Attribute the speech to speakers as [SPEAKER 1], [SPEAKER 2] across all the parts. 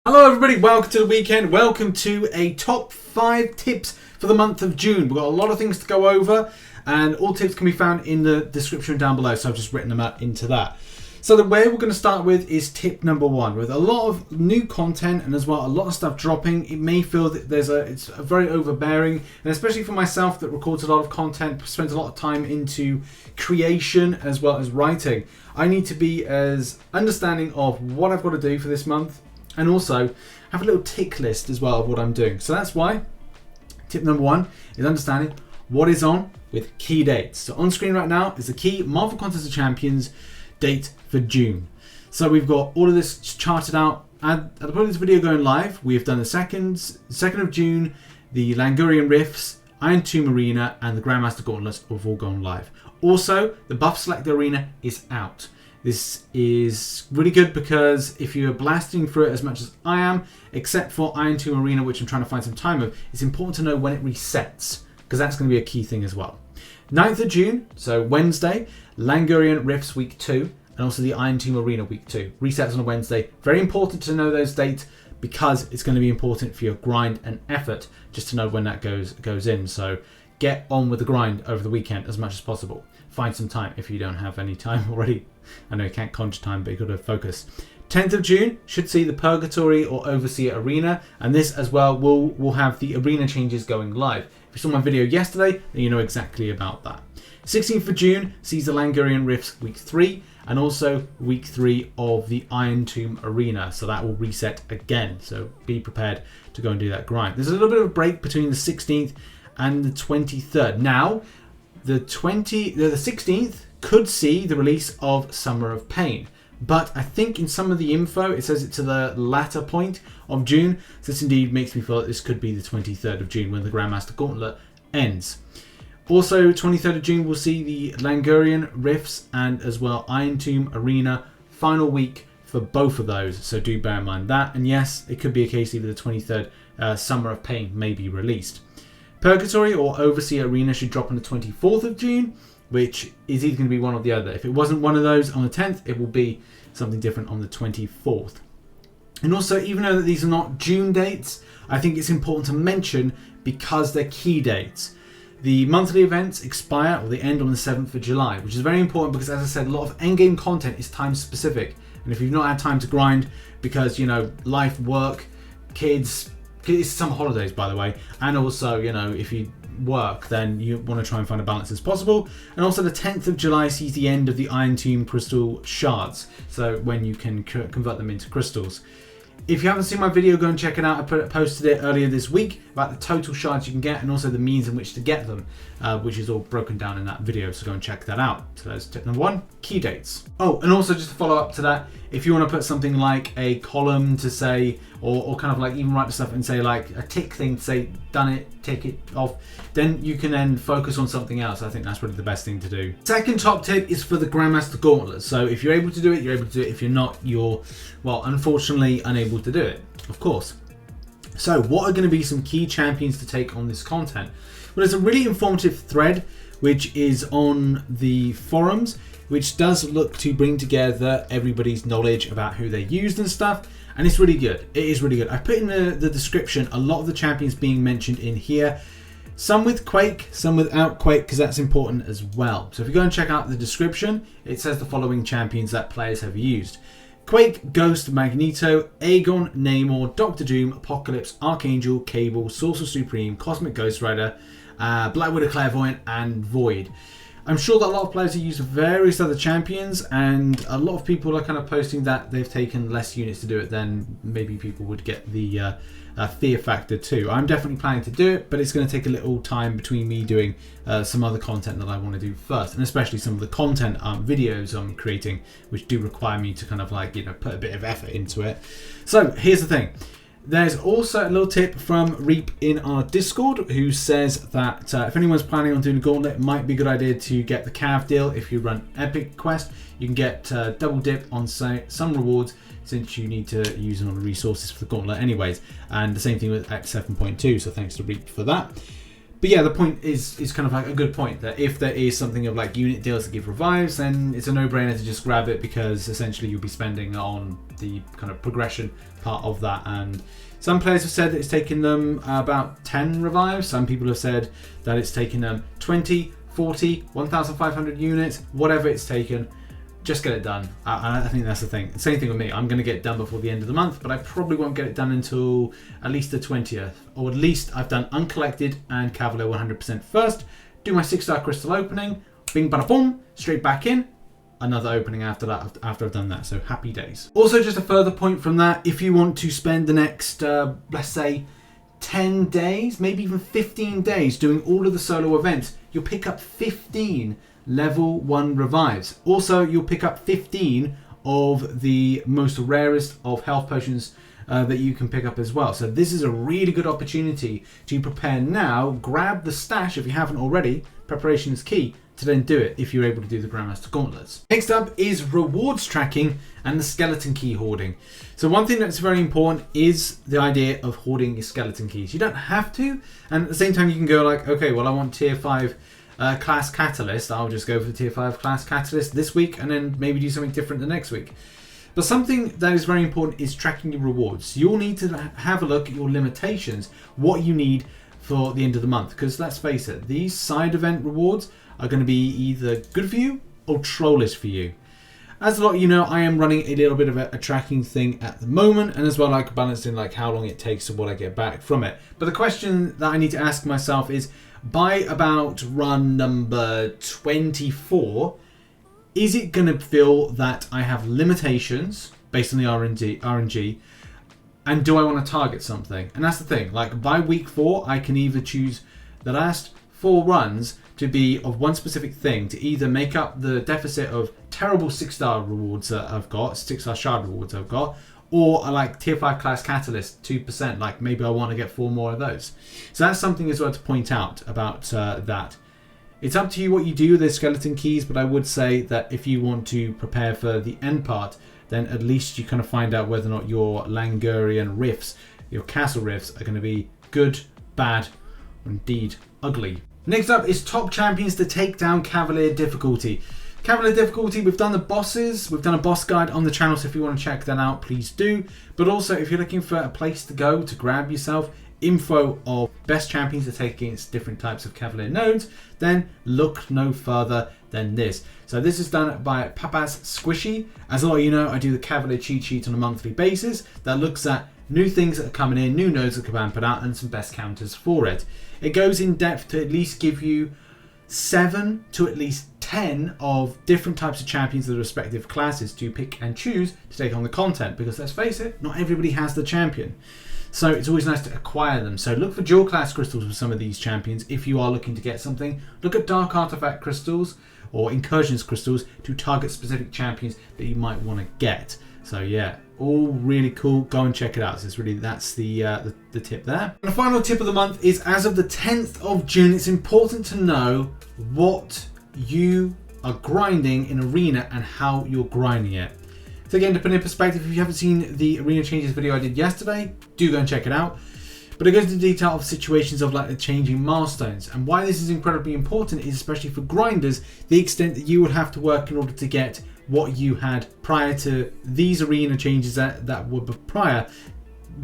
[SPEAKER 1] Hello everybody, welcome to the weekend. Welcome to a top 5 tips for the month of June. We've got a lot of things to go over and all tips can be found in the description down below, so I've just written them out into that. So the way we're going to start with is tip number 1. With a lot of new content and as well a lot of stuff dropping, it may feel that it's very overbearing, and especially for myself that records a lot of content, spends a lot of time into creation as well as writing. I need to be as understanding of what I've got to do for this month, and also have a little tick list as well of what I'm doing. So that's why tip number 1 is understanding what is on with key dates. So on screen right now is the key Marvel Contest of Champions date for June. So we've got all of this charted out. At the point of this video going live, we have done the 2nd of June, the Langurian Rfts, Iron Tomb Arena, and the Grandmaster Gauntlet have all gone live. Also, the Buff Select Arena is out. This is really good because if you're blasting through it as much as I am, except for Iron Tomb Arena, which I'm trying to find some time of, it's important to know when it resets, because that's going to be a key thing as well. 9th of June, so Wednesday, Langurian Rfts Week 2, and also the Iron Tomb Arena Week 2. Resets on a Wednesday. Very important to know those dates because it's going to be important for your grind and effort just to know when that goes in. So get on with the grind over the weekend as much as possible. Find some time if you don't have any time already. I know you can't conjure time, but you've got to focus. 10th of June should see the Purgatory or Overseer Arena, and this as well will have the arena changes going live. If you saw my video yesterday, then you know exactly about that. 16th of June sees the Langurian Rfts Week 3, and also Week 3 of the Iron Tomb Arena, so that will reset again, so be prepared to go and do that grind. There's a little bit of a break between the 16th and the 23rd. Now, the 16th could see the release of Summer of Pain, but I think in some of the info it says it to the latter point of June, so this indeed makes me feel that this could be the 23rd of June when the Grandmaster Gauntlet ends. Also 23rd of June we'll see the Langurian Rfts and as well Iron Tomb Arena final week for both of those, so do bear in mind that, and yes, it could be a case either the 23rd Summer of Pain may be released. Purgatory or Overseer Arena should drop on the 24th of June, which is either going to be one or the other. If it wasn't one of those on the 10th, it will be something different on the 24th. And also, even though that these are not June dates, I think it's important to mention because they're key dates. The monthly events expire or they end on the 7th of July, which is very important because, as I said, a lot of endgame content is time specific. And if you've not had time to grind because, you know, life, work, kids, it's summer holidays, by the way, and also, you know, if you work, then you want to try and find a balance as possible. And also the 10th of July sees the end of the Iron Tomb crystal shards, so when you can convert them into crystals. If you haven't seen my video, go and check it out. I posted it earlier this week about the total shards you can get and also the means in which to get them, which is all broken down in that video, so go and check that out. So that's tip number 1, key dates. Oh, and also just to follow up to that, if you want to put something like a column to say, or kind of like even write stuff and say like a tick thing to say done it, tick it off, then you can then focus on something else. I think that's really the best thing to do. Second top tip is for the Grandmaster Gauntlet. So if you're able to do it, you're able to do it. If you're not, you're, well, unfortunately unable to do it, of course. So what are going to be some key champions to take on this content? Well, there's a really informative thread which is on the forums, which does look to bring together everybody's knowledge about who they used and stuff, and it's really good. It is really good. I put in the description a lot of the champions being mentioned in here, some with Quake, some without Quake, because that's important as well. So if you go and check out the description, it says the following champions that players have used: Quake, Ghost, Magneto, Aegon, Namor, Doctor Doom, Apocalypse, Archangel, Cable, Sorcerer Supreme, Cosmic Ghost Rider, Black Widow Clairvoyant, and Void. I'm sure that a lot of players have used various other champions, and a lot of people are kind of posting that they've taken less units to do it than maybe people would get the fear factor too. I'm definitely planning to do it, but it's going to take a little time between me doing some other content that I want to do first, and especially some of the content videos I'm creating, which do require me to kind of like, you know, put a bit of effort into it. So here's the thing. There's also a little tip from Reap in our Discord, who says that if anyone's planning on doing a gauntlet, it might be a good idea to get the Cav deal. If you run Epic Quest, you can get double dip on some rewards, since you need to use them on the resources for the gauntlet anyways. And the same thing with Act 7.2, so thanks to Reap for that. But yeah, the point is kind of like a good point, that if there is something of like unit deals that give revives, then it's a no-brainer to just grab it, because essentially you'll be spending on the kind of progression part of that. And some players have said that it's taken them about 10 revives. Some people have said that it's taken them 20, 40, 1,500 units, whatever it's taken. Just get it done. I think that's the thing. Same thing with me. I'm going to get it done before the end of the month, but I probably won't get it done until at least the 20th. Or at least I've done Uncollected and Cavalier 100% first. Do my 6-star crystal opening. Bing, bada, boom. Straight back in. Another opening after that, after I've done that. So happy days. Also, just a further point from that. If you want to spend the next, let's say, 10 days, maybe even 15 days doing all of the solo events, you'll pick up 15 level 1 revives. Also, you'll pick up 15 of the most rarest of health potions that you can pick up as well. So this is a really good opportunity to prepare now. Grab the stash if you haven't already. Preparation is key to then do it if you're able to do the Grandmaster Gauntlets. Next up is rewards tracking and the skeleton key hoarding. So one thing that's very important is the idea of hoarding your skeleton keys. You don't have to, and at the same time you can go like, okay, well I want tier 5 class catalyst. I'll just go for the tier 5 class catalyst this week and then maybe do something different the next week. But something that is very important is tracking your rewards. You'll need to have a look at your limitations, what you need for the end of the month. Because let's face it, these side event rewards are going to be either good for you or trollish for you. As a lot of you know, I am running a little bit of a tracking thing at the moment, and as well like balancing like how long it takes to what I get back from it. But the question that I need to ask myself is, by about run number 24, is it going to feel that I have limitations based on the RNG, and do I want to target something? And that's the thing, like by week 4, I can either choose the last 4 runs to be of one specific thing, to either make up the deficit of terrible 6-star rewards that I've got, 6-star shard rewards I've got, or like tier 5 class catalyst 2%, like maybe I want to get 4 more of those. So that's something as well to point out about that. It's up to you what you do with the skeleton keys, but I would say that if you want to prepare for the end part, then at least you kind of find out whether or not your Langurian Rfts, your castle Rfts, are going to be good, bad, or indeed ugly. Next up is top champions to take down Cavalier difficulty. Cavalier difficulty, we've done the bosses, we've done a boss guide on the channel, so if you want to check that out, please do. But also, if you're looking for a place to go to grab yourself info of best champions to take against different types of Cavalier nodes, then look no further than this. So this is done by Papa's Squishy. As a lot of you know, I do the Cavalier cheat sheet on a monthly basis that looks at new things that are coming in, new nodes that can put out, and some best counters for it. It goes in depth to at least give you 7 to at least 10 of different types of champions of the respective classes to pick and choose to take on the content, because let's face it, not everybody has the champion. So it's always nice to acquire them. So look for dual class crystals with some of these champions if you are looking to get something. Look at dark artifact crystals or incursions crystals to target specific champions that you might want to get. So yeah, all really cool. Go and check it out. So it's really, that's the tip there. And the final tip of the month is, as of the 10th of June, it's important to know what you are grinding in Arena and how you're grinding it. So again, to put it in perspective, if you haven't seen the Arena Changes video I did yesterday, do go and check it out. But it goes into detail of situations of like the changing milestones. And why this is incredibly important is, especially for grinders, the extent that you would have to work in order to get what you had prior to these Arena changes that were prior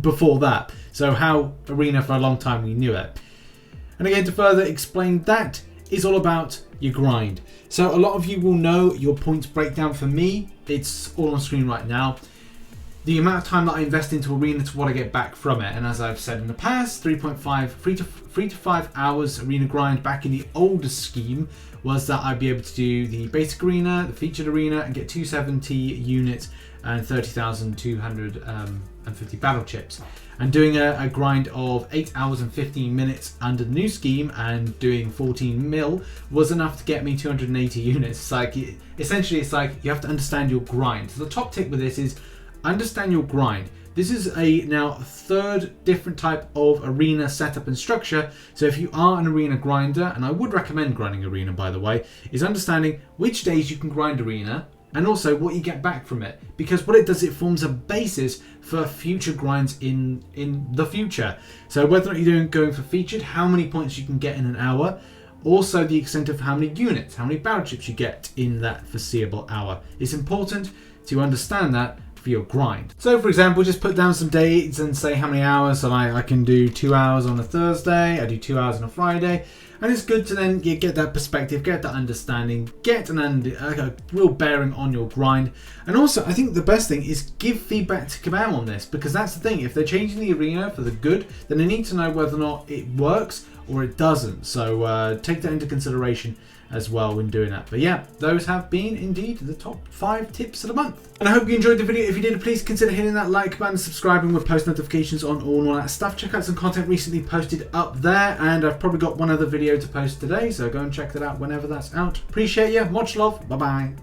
[SPEAKER 1] before that. So how Arena for a long time we knew it. And again, to further explain that, is all about your grind. So a lot of you will know your points breakdown. For me, it's all on screen right now. The amount of time that I invest into Arena to what I get back from it. And as I've said in the past, 3 to 5 hours Arena grind back in the older scheme was that I'd be able to do the basic Arena, the featured Arena, and get 270 units and 30,250 battle chips. And doing a grind of 8 hours and 15 minutes under the new scheme and doing 14 mil was enough to get me 280 units. It's like, essentially, it's like you have to understand your grind. So the top tip with this is understand your grind. This is a now third different type of Arena setup and structure. So if you are an Arena grinder, and I would recommend grinding Arena by the way, is understanding which days you can grind Arena and also what you get back from it, because what it does, it forms a basis for future grinds in the future. So whether or not you're going for featured, how many points you can get in an hour, also the extent of how many units, how many battle chips you get in that foreseeable hour. It's important to understand that for your grind. So for example, just put down some dates and say how many hours. So I can do 2 hours on a Thursday, I do 2 hours on a Friday, and it's good to then get that perspective, get that understanding, get a real bearing on your grind. And also, I think the best thing is give feedback to Kabam on this, because that's the thing. If they're changing the arena for the good, then they need to know whether or not it works or it doesn't. So take that into consideration as well when doing that. But yeah, those have been indeed the top 5 tips of the month. And I hope you enjoyed the video. If you did, please consider hitting that like button, subscribing with post notifications on all that stuff. Check out some content recently posted up there, and I've probably got one other video to post today, so go and check that out whenever that's out. Appreciate you. Much love. Bye bye.